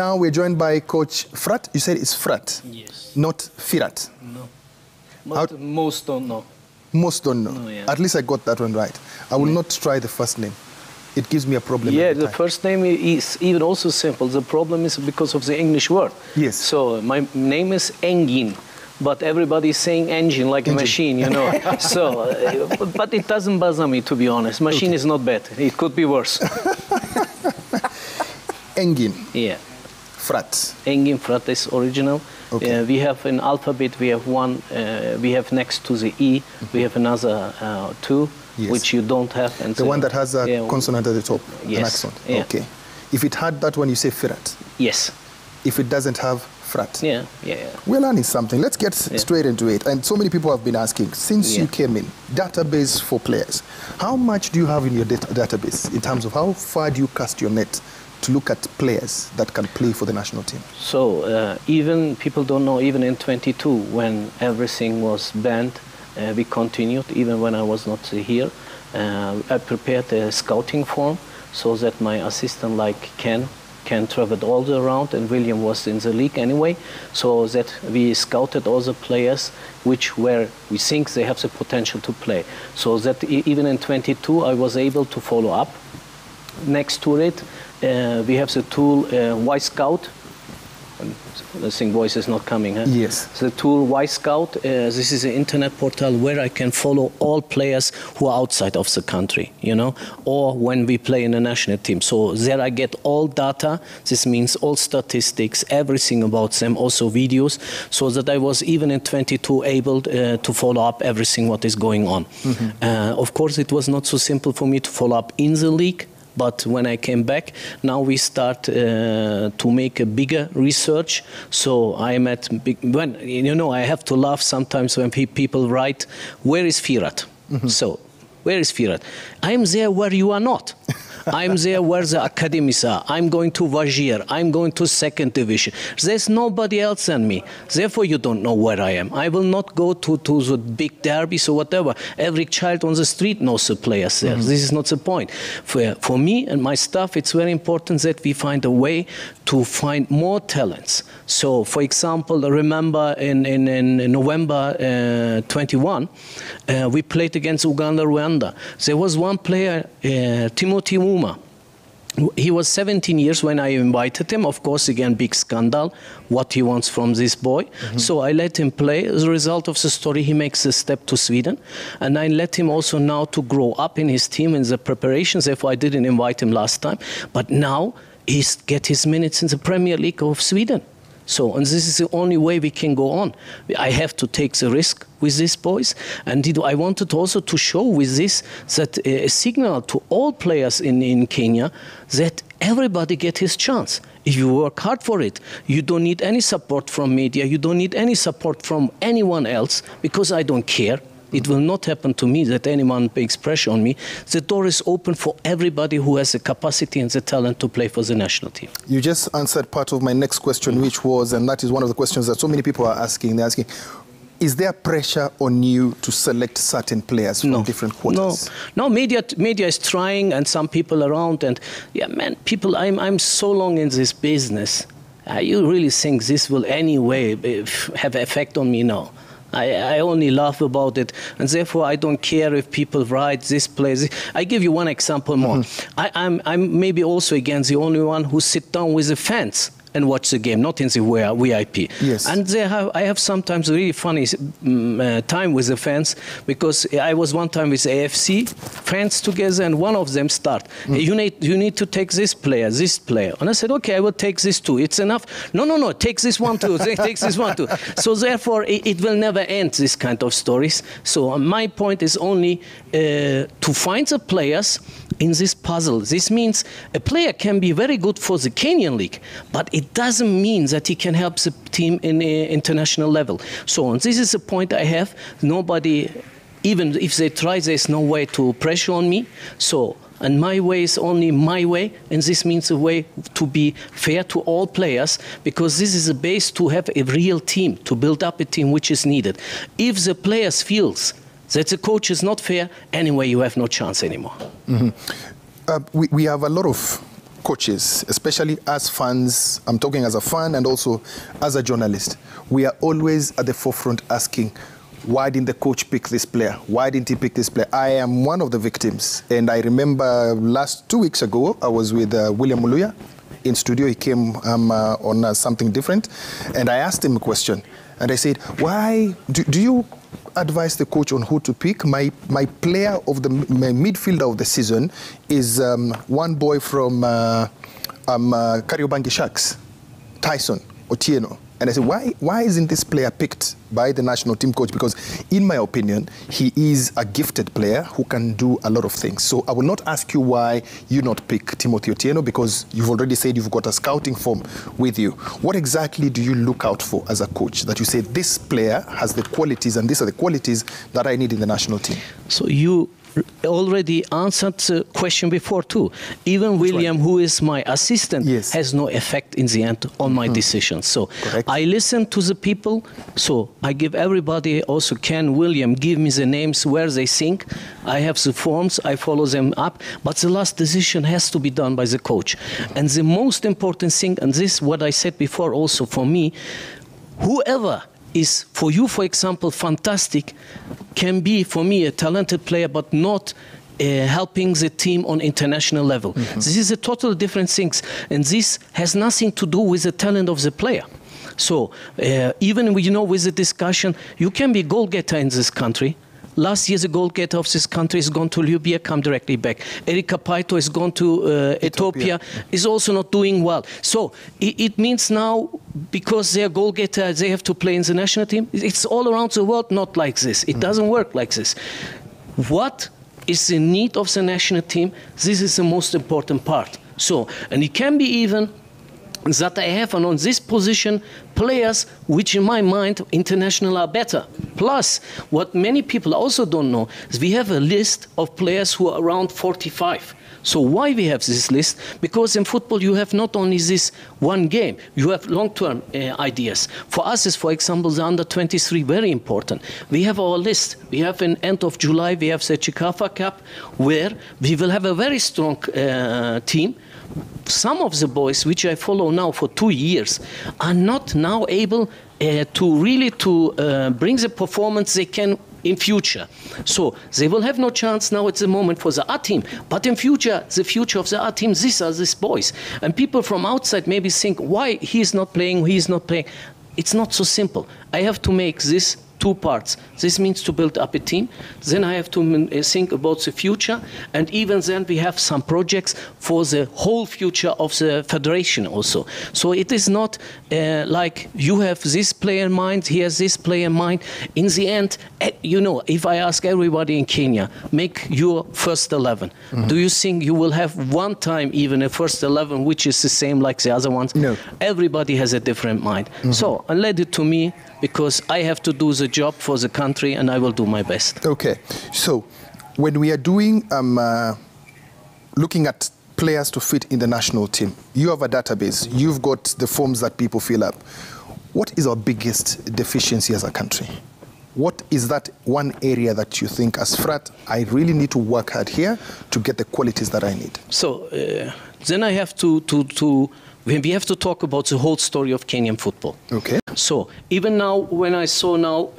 Now we're joined by Coach Firat. You said it's Firat? Yes. Not Firat? No. Most don't know. Most don't know. No, yeah. At least I got that one right. I will not try the first name. It gives me a problem. Yeah, the first name is even also simple. The problem is because of the English word. Yes. So my name is Engin, but everybody is saying engine like a machine, you know. So, but it doesn't bother me, to be honest. Machine is not bad. It could be worse. Engin. Yeah. Firat. Engin, Firat is original. Okay. We have an alphabet, we have one, we have next to the E, we have another two, yes, which you don't have. And the one that has a consonant at the top, yes, an accent. Yeah. Okay. If it had that one, you say Firat. Yes. If it doesn't have, Firat. Yeah, yeah. We're learning something. Let's get straight into it. And so many people have been asking, since you came in, database for players, how much do you have in your database in terms of how far do you cast your net to look at players that can play for the national team? So even people don't know, even in 22, when everything was banned, we continued, even when I was not here. I prepared a scouting form so that my assistant, like Ken traveled all around, and William was in the league anyway, so that we scouted all the players which we think they have the potential to play. So that even in 22, I was able to follow up. Next to it, we have the tool Y-Scout. I think voice is not coming, huh? Yes. The tool Y-Scout, this is an internet portal where I can follow all players who are outside of the country, you know, or when we play in a national team. So there I get all data. This means all statistics, everything about them, also videos, so that I was even in 22 able to follow up everything what is going on. Mm-hmm. Of course, it was not so simple for me to follow up in the league. But when I came back, now we start to make a bigger research. So I'm at when you know, I have to laugh sometimes when people write, "Where is Firat?" Mm-hmm. So, where is Firat? I'm there where you are not. I'm there where the academies are. I'm going to Vajir. I'm going to second division. There's nobody else than me. Therefore, you don't know where I am. I will not go to the big derbies or whatever. Every child on the street knows the players there. Mm-hmm. This is not the point. For me and my staff, it's very important that we find a way to find more talents. So, for example, remember in November 21, we played against Uganda, Rwanda. There was one player, Timothy Uma. He was 17 years when I invited him. Of course, again, big scandal, what he wants from this boy. Mm-hmm. So I let him play. As a result of the story, he makes a step to Sweden. And I let him also now to grow up in his team in the preparations. Therefore, I didn't invite him last time. But now he gets his minutes in the Premier League of Sweden. So, and this is the only way we can go on. I have to take the risk with these boys. And I wanted also to show with this that a signal to all players in Kenya that everybody gets his chance. If you work hard for it, you don't need any support from media. You don't need any support from anyone else, because I don't care. It will not happen to me that anyone makes pressure on me. The door is open for everybody who has the capacity and the talent to play for the national team. You just answered part of my next question, which was, and that is one of the questions that so many people are asking. They're asking, is there pressure on you to select certain players from different quarters? No, media is trying, and some people around, and yeah, man, people, I'm so long in this business. You really think this will anyway have effect on me? No. I only laugh about it, and therefore I don't care if people write this place. I give you one example more. Mm-hmm. I'm maybe also again the only one who sit down with the fans and watch the game, not in the VIP. Yes. And I have sometimes a really funny time with the fans, because I was one time with AFC fans together, and one of them start, you need to take this player. And I said, okay, I will take this too. It's enough. No, take this one too. Take this one too. So therefore, it will never end, this kind of stories. So my point is only to find the players in this puzzle. This means a player can be very good for the Kenyan league, but it doesn't mean that he can help the team in the international level. So this is the point I have. Nobody, even if they try, there's no way to pressure on me. So, and my way is only my way, and this means a way to be fair to all players, because this is a base to have a real team, to build up a team which is needed. If the players feels that the coach is not fair, anyway, you have no chance anymore. Mm-hmm. We have a lot of players that are playing in the national team. They are playing in the national team. They are playing in the national team. They are playing in the national team. They are playing in the national team. They are playing in the national team. They are playing in the national team. They are playing in the national team. They are playing in the national team. They are playing in the national team. They are playing in the national team. They are playing in the national team. They are playing in the national team. They are playing in the national team. They are playing in the national team. We have a lot of coaches, especially as fans, I'm talking as a fan and also as a journalist, we are always at the forefront asking, why didn't the coach pick this player? Why didn't he pick this player? I am one of the victims. And I remember 2 weeks ago, I was with William Muluya in studio. He came on something different. And I asked him a question. And I said, why do you advise the coach on who to pick? My player of my midfielder of the season is one boy from Kariobangi Sharks, Tyson Otieno. And I said, why isn't this player picked by the national team coach? Because in my opinion, he is a gifted player who can do a lot of things. So I will not ask you why you not pick Timothy Otieno, because you've already said you've got a scouting form with you. What exactly do you look out for as a coach that you say this player has the qualities and these are the qualities that I need in the national team? So you already answered the question before too. Even William, who is my assistant, has no effect in the end on my decisions. So I listen to the people. So I give everybody, also Ken, William, give me the names where they think. I have the forms, I follow them up. But the last decision has to be done by the coach. And the most important thing, and this is what I said before also for me, whoever is for you, for example, fantastic, can be for me a talented player, but not helping the team on international level. This is a total different thing, and this has nothing to do with the talent of the player. So even with the discussion, you can be goal getter in this country. Last year, the goal getter of this country is gone to Libya, come directly back. Erika Paito is gone to Ethiopia, is also not doing well. So it means now, because they're goal getter, they have to play in the national team. It's all around the world not like this. It doesn't work like this. What is the need of the national team? This is the most important part. So, and it can be even that I have on this position players which in my mind international are better. Plus, what many people also don't know is we have a list of players who are around 45. So why we have this list? Because in football you have not only this one game, you have long-term ideas. For us is, for example, the under-23 very important. We have our list. We have in end of July, we have the Chikafa Cup, where we will have a very strong team. Some of the boys, which I follow now for 2 years, are not now able to really bring the performance they can in future. So they will have no chance now at the moment for the A team. But in future, the future of the A team, these are these boys. And people from outside maybe think, why he is not playing, he is not playing. It's not so simple. I have to make this two parts. This means to build up a team. Then I have to think about the future. And even then we have some projects for the whole future of the federation also. So it is not like you have this player in mind, he has this player in mind. In the end, if I ask everybody in Kenya, make your first 11. Do you think you will have one time even a first 11 which is the same like the other ones? No. Everybody has a different mind. So, and let it to me, because I have to do the job for the country and I will do my best. Okay, so when we are doing, looking at players to fit in the national team, you have a database, you've got the forms that people fill up. What is our biggest deficiency as a country? What is that one area that you think, as Firat, I really need to work hard here to get the qualities that I need? So then I have we have to talk about the whole story of Kenyan football. Okay. So even now, when I saw now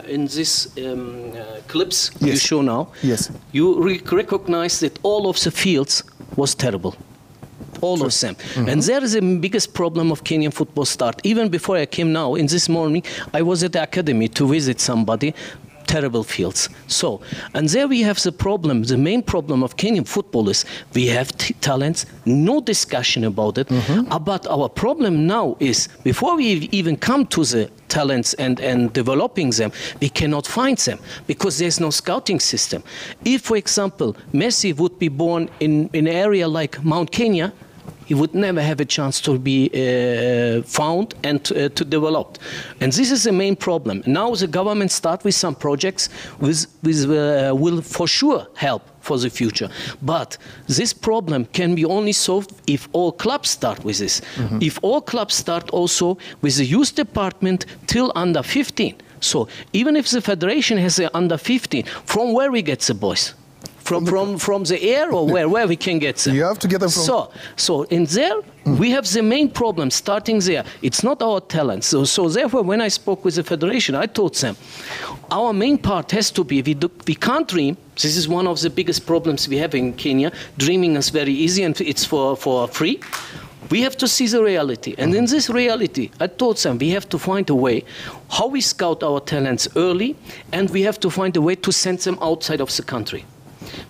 in this clips you show now, you recognize that all of the fields was terrible. All of them. And there is the biggest problem of Kenyan football start. Even before I came now, in this morning, I was at the academy to visit somebody. Terrible fields. So, and there we have the problem, the main problem of Kenyan football is we have talents, no discussion about it. But our problem now is, before we even come to the talents and developing them, we cannot find them because there's no scouting system. If, for example, Messi would be born in an area like Mount Kenya, he would never have a chance to be found and to develop. And this is the main problem. Now the government start with some projects which will for sure help for the future. But this problem can be only solved if all clubs start with this. If all clubs start also with the youth department till under 15. So even if the federation has the under 15, from where we get the boys? From the air or where we can get them? You have to get them from... So in there, we have the main problem starting there. It's not our talent. So therefore, when I spoke with the federation, I told them, our main part has to be, we can't dream. This is one of the biggest problems we have in Kenya. Dreaming is very easy and it's for free. We have to see the reality. And in this reality, I told them we have to find a way how we scout our talents early, and we have to find a way to send them outside of the country.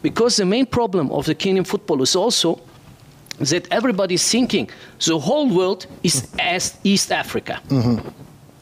Because the main problem of the Kenyan football is also that everybody is thinking the whole world is as East Africa.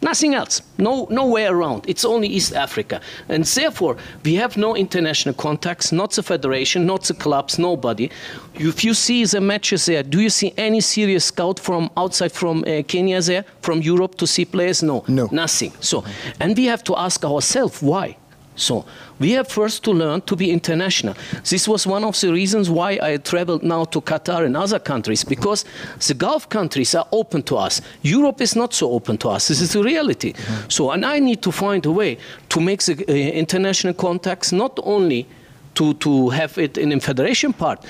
Nothing else, nowhere around. It's only East Africa. And therefore, we have no international contacts, not the federation, not the clubs, nobody. If you see the matches there, do you see any serious scout from outside from Kenya there, from Europe to see players? No, nothing. So, and we have to ask ourselves why. So we have first to learn to be international. This was one of the reasons why I traveled now to Qatar and other countries, because the Gulf countries are open to us. Europe is not so open to us. This is the reality. So, and I need to find a way to make the international contacts, not only to have it in the federation part.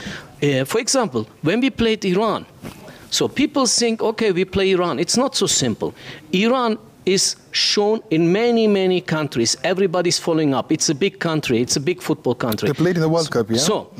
For example, when we played Iran, so people think, okay, we play Iran. It's not so simple. Iran is shown in many countries. Everybody's following up. It's a big country. It's a big football country. They played in the World Cup, yeah? So,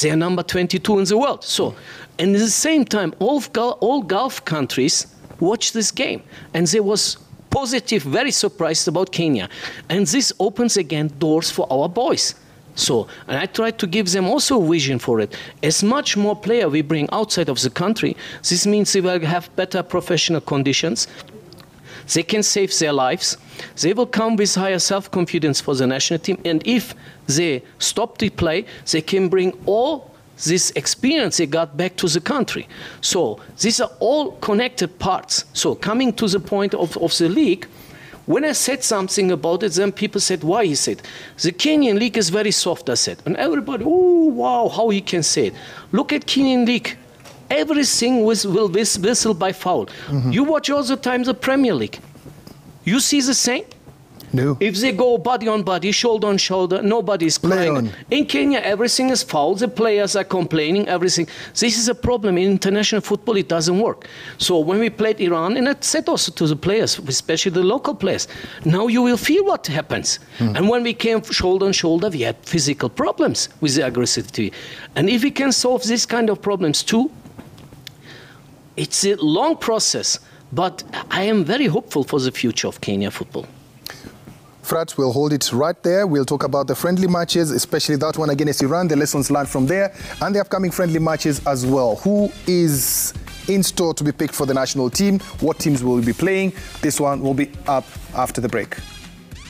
they're number 22 in the world. So, and at the same time, all Gulf countries watched this game. And they was positive, very surprised about Kenya. And this opens again doors for our boys. So, and I try to give them also a vision for it. As much more player we bring outside of the country, this means they will have better professional conditions. They can save their lives. They will come with higher self-confidence for the national team. And if they stop the play, they can bring all this experience they got back to the country. So these are all connected parts. So coming to the point of the league, when I said something about it, then people said, why he said? The Kenyan league is very soft, I said. And everybody, oh, wow, how he can say it. Look at Kenyan league. Everything will whistle by foul. You watch all the time the Premier League. You see the same? No. If they go body on body, shoulder on shoulder, nobody's crying. In Kenya, everything is foul. The players are complaining, everything. This is a problem. In international football, it doesn't work. So when we played Iran, and I said also to the players, especially the local players, now you will feel what happens. And when we came shoulder on shoulder, we had physical problems with the aggressivity. And if we can solve this kind of problems too, it's a long process, but I am very hopeful for the future of Kenya football. Firat, we'll hold it right there. We'll talk about the friendly matches, especially that one against Iran, the lessons learned from there, and the upcoming friendly matches as well. Who is in store to be picked for the national team? What teams will be playing? This one will be up after the break.